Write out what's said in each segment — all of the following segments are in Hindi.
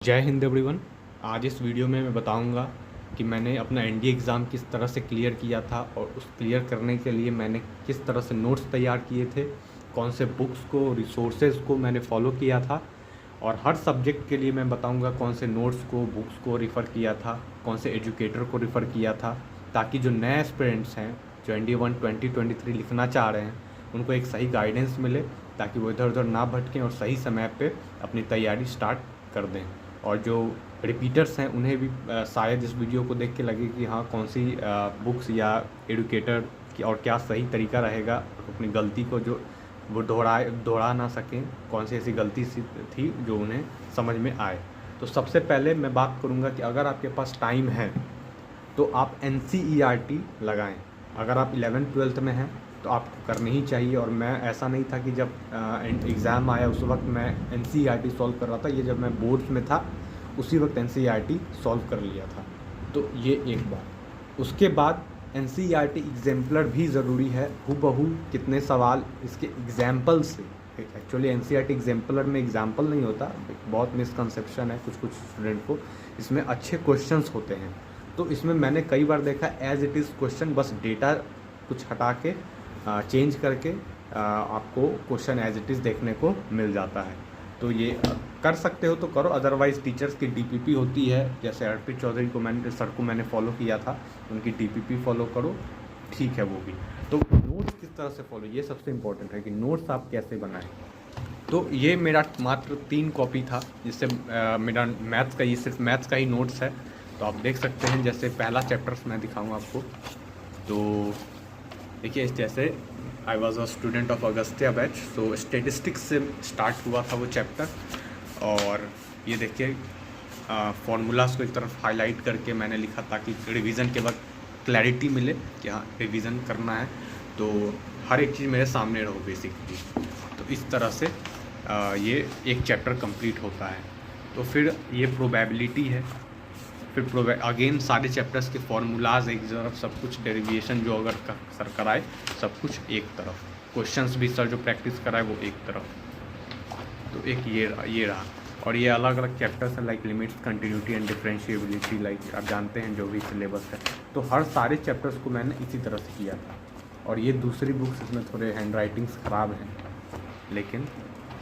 जय हिंद एवरीवन। आज इस वीडियो में मैं बताऊंगा कि मैंने अपना एनडीए एग्ज़ाम किस तरह से क्लियर किया था और उस क्लियर करने के लिए मैंने किस तरह से नोट्स तैयार किए थे, कौन से बुक्स को रिसोर्सेज को मैंने फॉलो किया था और हर सब्जेक्ट के लिए मैं बताऊंगा कौन से नोट्स को बुक्स को रिफ़र किया था, कौन से एजुकेटर को रिफ़र किया था, ताकि जो नए एस्पिरेंट्स हैं जो एनडीए 1 2023 लिखना चाह रहे हैं उनको एक सही गाइडेंस मिले, ताकि वो इधर उधर ना भटकें और सही समय पे अपनी तैयारी स्टार्ट कर दें। और जो रिपीटर्स हैं उन्हें भी शायद इस वीडियो को देख के लगे कि हाँ कौन सी बुक्स या एडुकेटर की और क्या सही तरीका रहेगा अपनी गलती को जो वो दोहरा ना सकें, कौन सी ऐसी गलती सी थी जो उन्हें समझ में आए। तो सबसे पहले मैं बात करूँगा कि अगर आपके पास टाइम है तो आप NCERT लगाएं। अगर आप 11th-12th में हैं तो आपको करनी ही चाहिए। और मैं ऐसा नहीं था कि जब एग्ज़ाम आया उस वक्त मैं NCERT सॉल्व कर रहा था, ये जब मैं बोर्ड्स में था उसी वक्त NCERT सॉल्व कर लिया था। तो ये एक बात। उसके बाद NCERT एग्जाम्पलर भी ज़रूरी है, हूबहू कितने सवाल इसके एग्जाम्पल से। एक्चुअली NCERT एग्जाम्पलर में एग्जाम्पल नहीं होता, बहुत मिसकंसेप्शन है कुछ स्टूडेंट को, इसमें अच्छे क्वेश्चंस होते हैं। तो इसमें मैंने कई बार देखा एज इट इज़ क्वेश्चन, बस डेटा कुछ हटा के चेंज करके आपको क्वेश्चन एज इट इज़ देखने को मिल जाता है। तो ये कर सकते हो तो करो, अदरवाइज़ टीचर्स की DPP होती है, जैसे अर्पित चौधरी को मैंने फॉलो किया था, उनकी DPP फॉलो करो, ठीक है वो भी। तो नोट्स किस तरह से फॉलो, ये सबसे इम्पोर्टेंट है कि नोट्स आप कैसे बनाएं। तो ये मेरा मात्र 3 कॉपी था, जिससे मेरा मैथ्स का, ये सिर्फ मैथ्स का ही नोट्स है। तो आप देख सकते हैं, जैसे पहला चैप्टर्स मैं दिखाऊंगा आपको। तो देखिए, जैसे I was a student of Agastya batch, so statistics से स्टार्ट हुआ था वो चैप्टर। और ये देखिए फार्मूलाज को एक तरफ हाईलाइट करके मैंने लिखा ताकि रिवीजन के वक्त क्लैरिटी मिले कि हाँ रिवीजन करना है, तो हर एक चीज़ मेरे सामने रहो बेसिकली। तो इस तरह से ये एक चैप्टर कंप्लीट होता है। तो फिर ये प्रोबेबिलिटी है, फिर अगेन सारे चैप्टर्स के फार्मूलाज एक तरफ, सब कुछ डेरिवेशन जो अगर सर कराए सब कुछ एक तरफ, क्वेश्चंस भी सर जो प्रैक्टिस कराए वो एक तरफ। तो एक ये रहा। और ये अलग अलग चैप्टर्स हैं, like limits, continuity and differentiability, like आप जानते हैं जो भी सिलेबस है। तो हर सारे चैप्टर्स को मैंने इसी तरह से किया था। और ये दूसरी बुक्स, इसमें थोड़े हैंड राइटिंग्स ख़राब हैं, लेकिन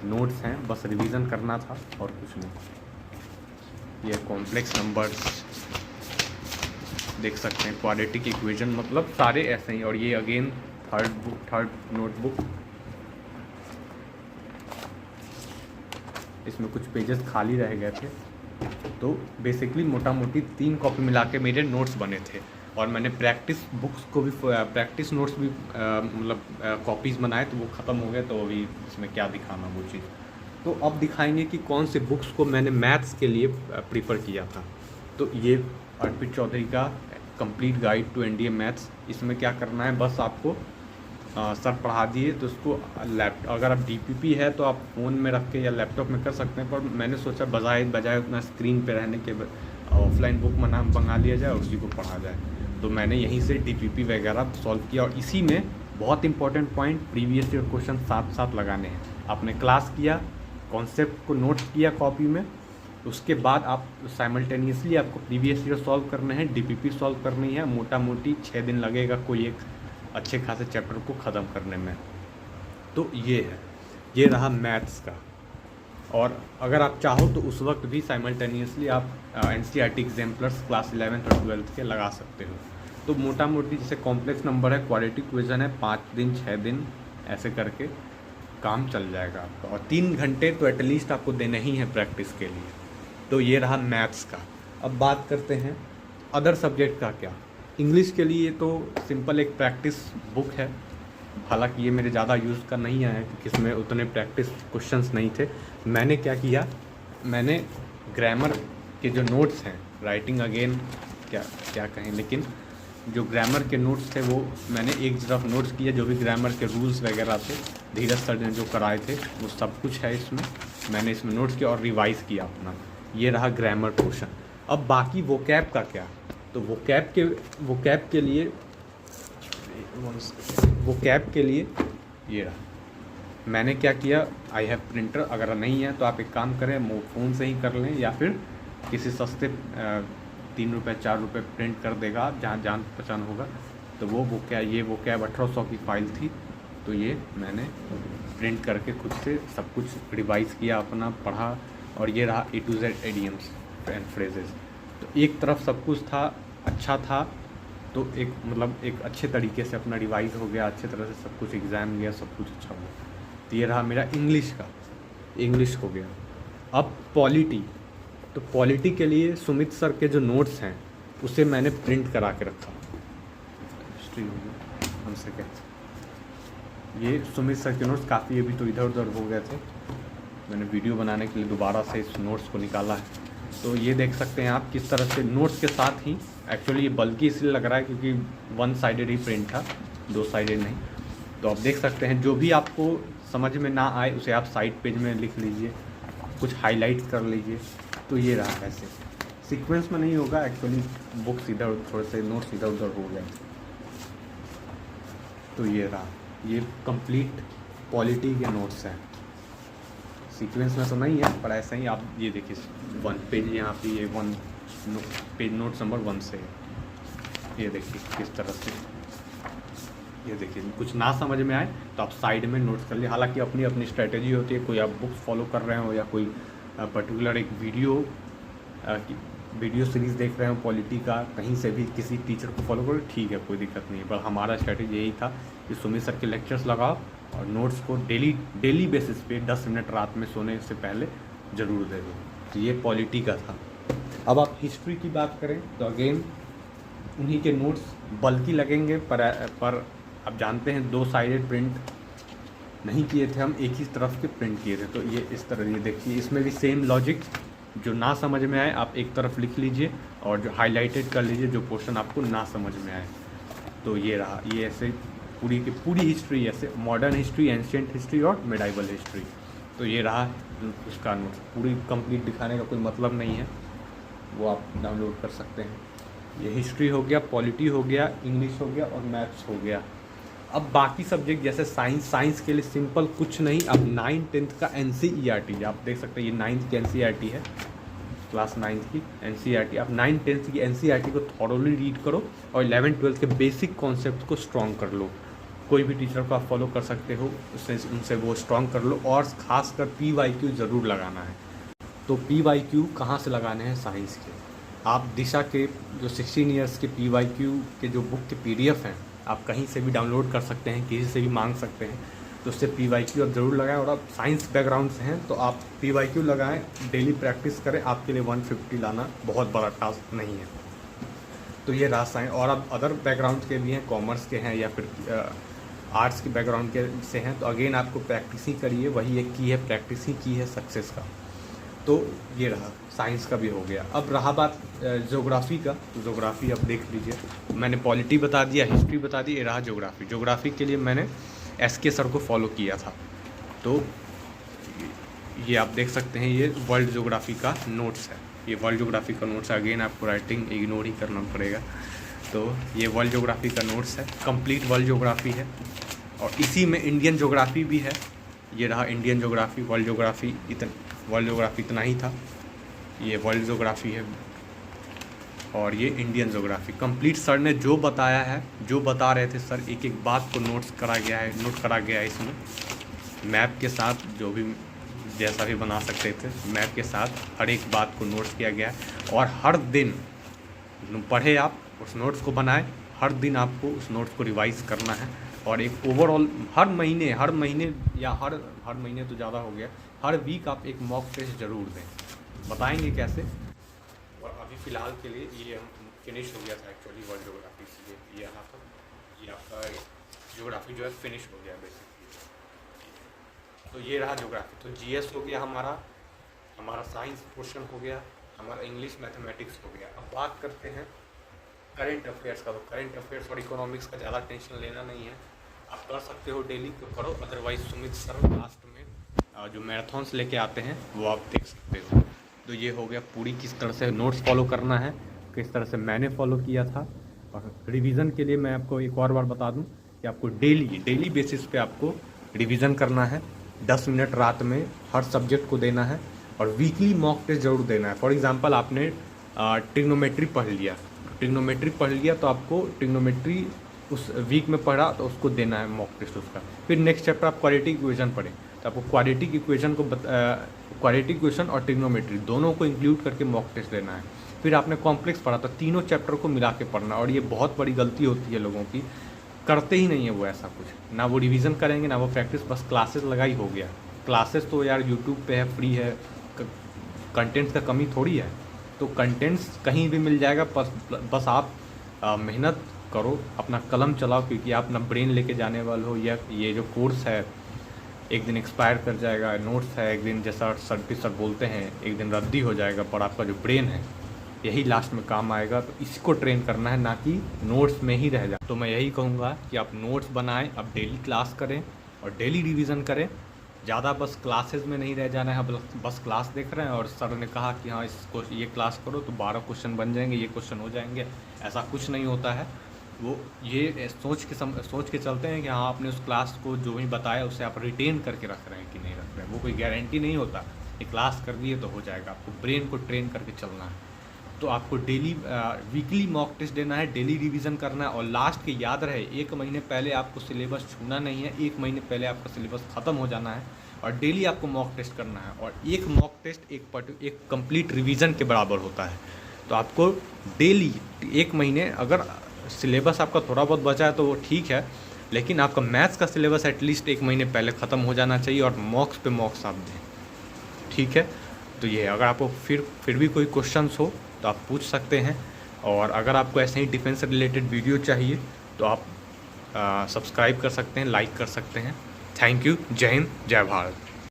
नोट्स हैं, बस रिवीजन करना था और कुछ नहीं। ये कॉम्प्लेक्स नंबर्स देख सकते हैं, क्वाड्रेटिक इक्वेशन, मतलब सारे ऐसे ही। और ये अगेन थर्ड नोटबुक, इसमें कुछ पेजेस खाली रह गए थे। तो बेसिकली मोटा मोटी 3 कॉपी मिला के मेरे नोट्स बने थे। और मैंने प्रैक्टिस बुक्स को भी, प्रैक्टिस नोट्स भी मतलब कॉपीज़ बनाए, तो वो ख़त्म हो गए। तो अभी इसमें क्या दिखाना वो चीज़। तो अब दिखाएंगे कि कौन से बुक्स को मैंने मैथ्स के लिए प्रीफर किया था। तो ये अर्पित चौधरी का complete guide to NDA maths. इसमें क्या करना है, बस आपको सर पढ़ा दिए तो उसको अगर आप DPP है तो आप फ़ोन में रख के या लैपटॉप में कर सकते हैं, पर मैंने सोचा बजाय उतना स्क्रीन पे रहने के ऑफलाइन बुक मंगा लिया जाए और उसी को पढ़ा जाए। तो मैंने यहीं से DPP वगैरह सॉल्व किया। और इसी में बहुत important point, previous year question साथ साथ लगाने हैं। आपने क्लास किया, कॉन्सेप्ट को नोट किया कॉपी में, उसके बाद आप साइमल्टेनियसली आपको प्रीवियस ईयर सॉल्व करने हैं, DPP सॉल्व करनी है। मोटा मोटी 6 दिन लगेगा कोई एक अच्छे खासे चैप्टर को ख़त्म करने में। तो ये है, ये रहा मैथ्स का। और अगर आप चाहो तो उस वक्त भी साइमल्टेनियसली आप NCERT एग्जाम्पलर्स क्लास 11th और 12th के लगा सकते हो। तो मोटा मोटी जैसे कॉम्प्लेक्स नंबर है, क्वाड्रेटिक इक्वेशन है, 5 दिन 6 दिन ऐसे करके काम चल जाएगा आपका। और 3 घंटे तो एटलीस्ट आपको देने ही है प्रैक्टिस के लिए। तो ये रहा मैथ्स का। अब बात करते हैं अदर सब्जेक्ट का। क्या, इंग्लिश के लिए तो सिंपल एक प्रैक्टिस बुक है, हालांकि ये मेरे ज़्यादा यूज़ का नहीं आया क्योंकि इसमें उतने प्रैक्टिस क्वेश्चंस नहीं थे। मैंने क्या किया, मैंने ग्रामर के जो नोट्स हैं, राइटिंग अगेन क्या कहें, लेकिन जो ग्रामर के नोट्स थे वो मैंने एक तरफ नोट्स किया, जो भी ग्रामर के रूल्स वगैरह थे धीरज सर ने जो कराए थे वो सब कुछ है इसमें, मैंने इसमें नोट्स किया और रिवाइज़ किया अपना। ये रहा ग्रामर पोर्शन। अब बाकी वोकैब का क्या, तो वोकैब के लिए ये रहा, मैंने क्या किया, आई हैव प्रिंटर, अगर नहीं है तो आप एक काम करें, फ़ोन से ही कर लें या फिर किसी सस्ते 3 रुपये 4 रुपये प्रिंट कर देगा आप, जहाँ जान पहचान होगा। तो वो क्या ये वो क्या 1800 की फ़ाइल थी, तो ये मैंने प्रिंट करके खुद से सब कुछ रिवाइज़ किया, अपना पढ़ा, और ये रहा A to Z idioms and phrases. तो एक तरफ सब कुछ था, अच्छा था, तो एक मतलब एक अच्छे तरीके से अपना रिवाइज़ हो गया, अच्छे तरह से सब कुछ एग्ज़ाम गया, सब कुछ अच्छा हो गया। तो ये रहा मेरा इंग्लिश का, इंग्लिश हो गया। अब पॉलिटी, तो पॉलिटी के लिए सुमित सर के जो नोट्स हैं उसे मैंने प्रिंट करा के रखा। हिस्ट्री हो गया, वन सेकेंड। ये सुमित सर के नोट्स काफ़ी अभी तो इधर उधर हो गए थे, मैंने वीडियो बनाने के लिए दोबारा से इस नोट्स को निकाला है। तो ये देख सकते हैं आप किस तरह से नोट्स के साथ ही, एक्चुअली ये बल्कि इसलिए लग रहा है क्योंकि वन साइडेड ही प्रिंट था, दो साइडेड नहीं। तो आप देख सकते हैं जो भी आपको समझ में ना आए उसे आप साइड पेज में लिख लीजिए, कुछ हाईलाइट कर लीजिए। तो ये रहा, ऐसे सीक्वेंस में नहीं होगा एक्चुअली, बुक्स इधर थोड़े से नोट्स इधर उधर हो गए। तो ये रहा, ये कंप्लीट पॉलिटी के नोट्स हैं। सीक्वेंस में तो नहीं है पर ऐसा ही आप ये देखिए, वन पेज यहाँ पे ये पेज नोट्स नंबर 1 से ये देखिए किस तरह से, ये देखिए कुछ ना समझ में आए तो आप साइड में नोट्स कर लिए। हालांकि अपनी अपनी स्ट्रेटेजी होती है, कोई आप बुक्स फॉलो कर रहे हो या कोई पर्टिकुलर एक वीडियो सीरीज़ देख रहे हो पॉलिटी का, कहीं से भी किसी टीचर को फॉलो करो, ठीक है, कोई दिक्कत नहीं है। पर हमारा स्ट्रेटेजी यही था कि सुमित सर के लेक्चर्स लगाओ और नोट्स को डेली बेसिस पे 10 मिनट रात में सोने से पहले ज़रूर दे दो। तो ये पॉलिटी का था। अब आप हिस्ट्री की बात करें तो अगेन उन्हीं के नोट्स बल्कि लगेंगे, पर आप जानते हैं 2 साइडेड प्रिंट नहीं किए थे हम, एक ही तरफ के प्रिंट किए थे। तो ये इस तरह, ये देखिए इसमें भी सेम लॉजिक, जो ना समझ में आए आप एक तरफ लिख लीजिए और जो हाईलाइटेड कर लीजिए जो पोर्शन आपको ना समझ में आए। तो ये रहा, ये ऐसे पूरी की पूरी हिस्ट्री, ऐसे मॉडर्न हिस्ट्री, एंशिएंट हिस्ट्री और मिडाइवल हिस्ट्री। तो ये रहा उसका नोट, पूरी कंप्लीट दिखाने का कोई मतलब नहीं है, वो आप डाउनलोड कर सकते हैं। ये हिस्ट्री हो गया, पॉलिटी हो गया, इंग्लिश हो गया और मैथ्स हो गया। अब बाकी सब्जेक्ट जैसे साइंस के लिए सिंपल कुछ नहीं, अब 9th-10th का NCERT, आप देख सकते हैं ये 9th की NCERT है, क्लास 9th की NCERT। आप 9th-10th की NCERT को थॉरोली रीड करो और 11th-12th के बेसिक कॉन्सेप्ट को स्ट्रॉन्ग कर लो। कोई भी टीचर को आप फॉलो कर सकते हो, उससे उनसे वो स्ट्रॉन्ग कर लो, और खासकर PYQ ज़रूर लगाना है। तो PYQ कहाँ से लगाने हैं? साइंस के। आप दिशा के जो 16 ईयर्स के PYQ के जो बुक के PDF हैं, आप कहीं से भी डाउनलोड कर सकते हैं, किसी से भी मांग सकते हैं। तो उससे PYQ आप ज़रूर लगाएं। और आप साइंस बैकग्राउंड से हैं तो आप PYQ लगाएं, डेली प्रैक्टिस करें, आपके लिए 150 लाना बहुत बड़ा टास्क नहीं है। तो ये रहा साइंस। और आप अदर बैकग्राउंड के भी हैं, कॉमर्स के हैं या फिर आर्ट्स के बैकग्राउंड के से हैं, तो अगेन आपको प्रैक्टिस ही करिए, वही एक की है, प्रैक्टिस ही की है सक्सेस का। तो ये रहा, साइंस का भी हो गया। अब रहा बात ज्योग्राफी का, तो ज्योग्राफी आप देख लीजिए, मैंने पॉलिटी बता दिया, हिस्ट्री बता दी, ये रहा ज्योग्राफी। ज्योग्राफी के लिए मैंने SK सर को फॉलो किया था। तो ये आप देख सकते हैं, ये वर्ल्ड ज्योग्राफी का नोट्स है, ये वर्ल्ड ज्योग्राफी का नोट्स है। अगेन आपको राइटिंग इग्नोर ही करना पड़ेगा। तो ये वर्ल्ड ज्योग्राफी का नोट्स है, कंप्लीट वर्ल्ड ज्योग्राफी है, और इसी में इंडियन ज्योग्राफी भी है। ये रहा इंडियन ज्योग्राफी, वर्ल्ड ज्योग्राफी इतना ही था, ये वर्ल्ड ज्योग्राफी है, और ये इंडियन ज्योग्राफी कंप्लीट। सर ने जो बताया है, जो बता रहे थे सर, एक एक बात को नोट करा गया है इसमें, मैप के साथ, जो भी जैसा भी बना सकते थे मैप के साथ, हर एक बात को नोट्स किया गया है। और हर दिन पढ़े आप उस नोट्स को बनाए, हर दिन आपको उस नोट्स को रिवाइज़ करना है, और एक ओवरऑल हर महीने या हर महीने तो ज़्यादा हो गया, हर वीक आप एक मॉक टेस्ट ज़रूर दें। बताएंगे कैसे। और अभी फ़िलहाल के लिए ये हम फिनिश हो गया था एक्चुअली वर्ल्ड ज्योग्राफी, इसलिए ये यहाँ पर ये आपका ज्योग्राफी जो है फिनिश हो गया बेसिकली। तो ये रहा ज्योग्राफी। तो GS हो गया हमारा साइंस पोर्शन हो गया, हमारा इंग्लिश मैथमेटिक्स हो गया। अब बात करते हैं करेंट अफेयर्स का। तो करेंट अफेयर्स और इकोनॉमिक्स का ज़्यादा टेंशन लेना नहीं है, आप कर सकते हो डेली तो करो, अदरवाइज सुमित सर लास्ट में जो मैराथन्स लेके आते हैं वो आप देख सकते हो। तो ये हो गया पूरी किस तरह से नोट्स फॉलो करना है, किस तरह से मैंने फॉलो किया था। और रिवीजन के लिए मैं आपको एक और बार बता दूं कि आपको डेली बेसिस पे आपको रिवीजन करना है, 10 मिनट रात में हर सब्जेक्ट को देना है और वीकली मॉक टेस्ट जरूर देना है। फॉर एग्जांपल आपने ट्रिग्नोमेट्री पढ़ लिया तो आपको ट्रिग्नोमेट्री उस वीक में पढ़ा तो उसको देना है मॉक टेस्ट उसका। फिर नेक्स्ट चैप्टर आप क्वाड्रेटिक इक्वेशन पढ़ें तो आपको क्वाड्रेटिक इक्वेशन और ट्रिग्नोमेट्री दोनों को इंक्लूड करके मॉक टेस्ट देना है। फिर आपने कॉम्प्लेक्स पढ़ा तो तीनों चैप्टर को मिला के पढ़ना। और ये बहुत बड़ी गलती होती है लोगों की, करते ही नहीं है वो ऐसा कुछ, ना वो रिवीजन करेंगे ना वो प्रैक्टिस, बस क्लासेस लगाई हो गया। क्लासेस तो यार यूट्यूब पे है, फ्री है, कंटेंट्स का कमी थोड़ी है, तो कंटेंट्स कहीं भी मिल जाएगा। बस आप मेहनत करो, अपना कलम चलाओ, क्योंकि आप अपना ब्रेन लेके जाने वाले हो। या ये जो कोर्स है एक दिन एक्सपायर कर जाएगा, नोट्स है एक दिन, जैसा सर बोलते हैं, एक दिन रद्दी हो जाएगा, पर आपका जो ब्रेन है यही लास्ट में काम आएगा। तो इसको ट्रेन करना है, ना कि नोट्स में ही रह जाए। तो मैं यही कहूँगा कि आप नोट्स बनाएं, आप डेली क्लास करें और डेली रिवीजन करें। ज़्यादा बस क्लासेस में नहीं रह जाना है, बस क्लास देख रहे हैं और सर ने कहा कि हाँ इसको ये क्लास करो तो 12 क्वेश्चन बन जाएंगे, ये क्वेश्चन हो जाएंगे, ऐसा कुछ नहीं होता है। वो ये सोच के चलते हैं कि हाँ आपने उस क्लास को जो भी बताया उसे आप रिटेन करके रख रहे हैं कि नहीं रख रहे हैं, वो कोई गारंटी नहीं होता। ये क्लास कर दिए तो हो जाएगा, आपको ब्रेन को ट्रेन करके चलना है। तो आपको डेली वीकली मॉक टेस्ट देना है, डेली रिवीजन करना है। और लास्ट के याद रहे, 1 महीने पहले आपको सिलेबस छूना नहीं है, 1 महीने पहले आपका सिलेबस ख़त्म हो जाना है और डेली आपको मॉक टेस्ट करना है। और एक मॉक टेस्ट एक कंप्लीट रिवीजन के बराबर होता है। तो आपको डेली 1 महीने, अगर सिलेबस आपका थोड़ा बहुत बचा है तो वो ठीक है, लेकिन आपका मैथ्स का सिलेबस एटलीस्ट 1 महीने पहले ख़त्म हो जाना चाहिए और मॉक्स पे मॉक्स आप दें, ठीक है। तो ये अगर आपको फिर भी कोई क्वेश्चंस हो तो आप पूछ सकते हैं। और अगर आपको ऐसे ही डिफेंस रिलेटेड वीडियो चाहिए तो आप सब्सक्राइब कर सकते हैं, लाइक कर सकते हैं। Thank you. जय हिंद, जय भारत।